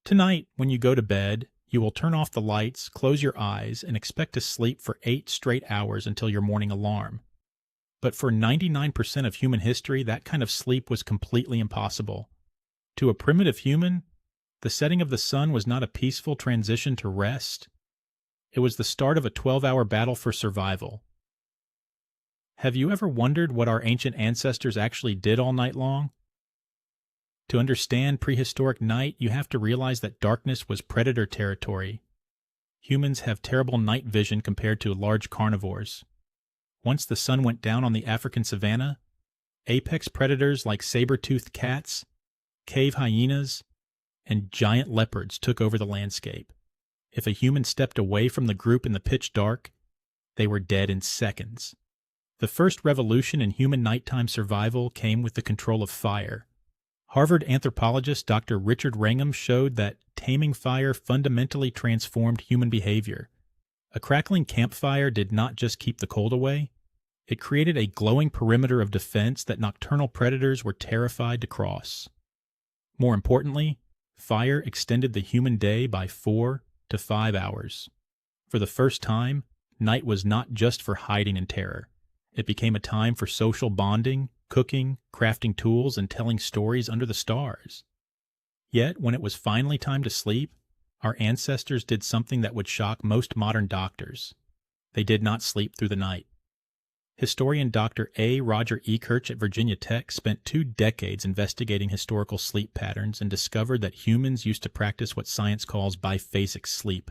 Tonight, when you go to bed, you will turn off the lights, close your eyes, and expect to sleep for 8 straight hours until your morning alarm. But for 99% of human history, that kind of sleep was completely impossible. To a primitive human, the setting of the sun was not a peaceful transition to rest. It was the start of a 12-hour battle for survival. Have you ever wondered what our ancient ancestors actually did all night long? To understand prehistoric night, you have to realize that darkness was predator territory. Humans have terrible night vision compared to large carnivores. Once the sun went down on the African savanna, apex predators like saber-toothed cats, cave hyenas, and giant leopards took over the landscape. If a human stepped away from the group in the pitch dark, they were dead in seconds. The first revolution in human nighttime survival came with the control of fire. Harvard anthropologist Dr. Richard Wrangham showed that taming fire fundamentally transformed human behavior. A crackling campfire did not just keep the cold away, it created a glowing perimeter of defense that nocturnal predators were terrified to cross. More importantly, fire extended the human day by 4 to 5 hours. For the first time, night was not just for hiding in terror. It became a time for social bonding, cooking, crafting tools, and telling stories under the stars. Yet, when it was finally time to sleep, our ancestors did something that would shock most modern doctors. They did not sleep through the night. Historian Dr. A. Roger Ekirch at Virginia Tech spent 2 decades investigating historical sleep patterns and discovered that humans used to practice what science calls biphasic sleep,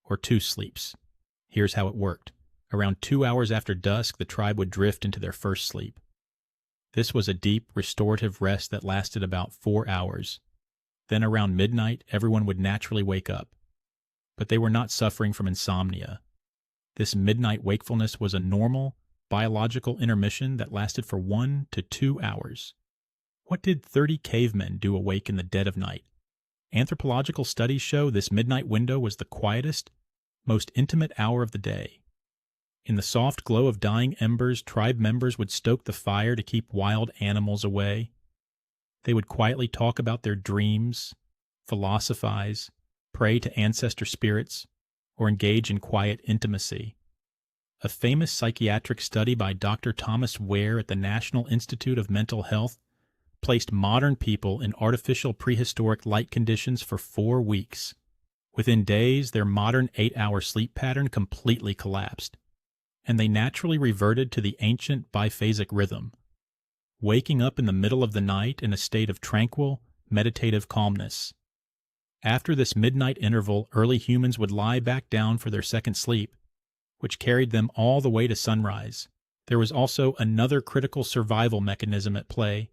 or 2 sleeps. Here's how it worked. Around 2 hours after dusk, the tribe would drift into their first sleep. This was a deep, restorative rest that lasted about 4 hours. Then around midnight, everyone would naturally wake up. But they were not suffering from insomnia. This midnight wakefulness was a normal, biological intermission that lasted for 1 to 2 hours. What did 30 cavemen do awake in the dead of night? Anthropological studies show this midnight window was the quietest, most intimate hour of the day. In the soft glow of dying embers, tribe members would stoke the fire to keep wild animals away. They would quietly talk about their dreams, philosophize, pray to ancestor spirits, or engage in quiet intimacy. A famous psychiatric study by Dr. Thomas Wehr at the National Institute of Mental Health placed modern people in artificial prehistoric light conditions for 4 weeks. Within days, their modern 8-hour sleep pattern completely collapsed, and they naturally reverted to the ancient biphasic rhythm, waking up in the middle of the night in a state of tranquil, meditative calmness. After this midnight interval, early humans would lie back down for their second sleep, which carried them all the way to sunrise. There was also another critical survival mechanism at play,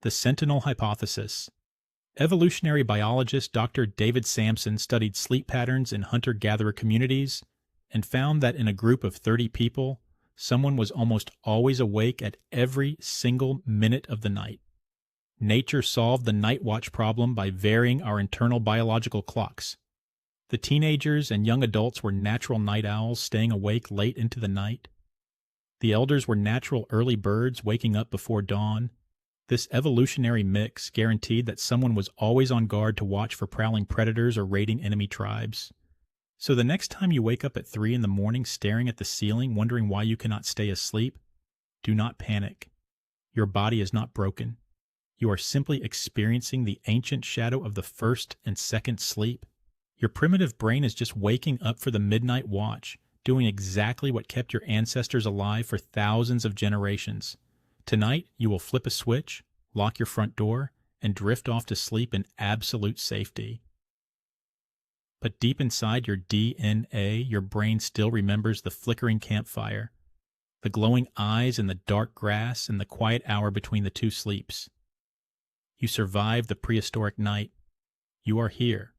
the Sentinel hypothesis. Evolutionary biologist Dr. David Samson studied sleep patterns in hunter-gatherer communities and found that in a group of 30 people, someone was almost always awake at every single minute of the night. Nature solved the night watch problem by varying our internal biological clocks. The teenagers and young adults were natural night owls staying awake late into the night. The elders were natural early birds waking up before dawn. This evolutionary mix guaranteed that someone was always on guard to watch for prowling predators or raiding enemy tribes. So the next time you wake up at 3 in the morning staring at the ceiling wondering why you cannot stay asleep, do not panic. Your body is not broken. You are simply experiencing the ancient shadow of the first and second sleep. Your primitive brain is just waking up for the midnight watch, doing exactly what kept your ancestors alive for thousands of generations. Tonight, you will flip a switch, lock your front door, and drift off to sleep in absolute safety. But deep inside your DNA, your brain still remembers the flickering campfire, the glowing eyes in the dark grass, and the quiet hour between the 2 sleeps. You survived the prehistoric night. You are here.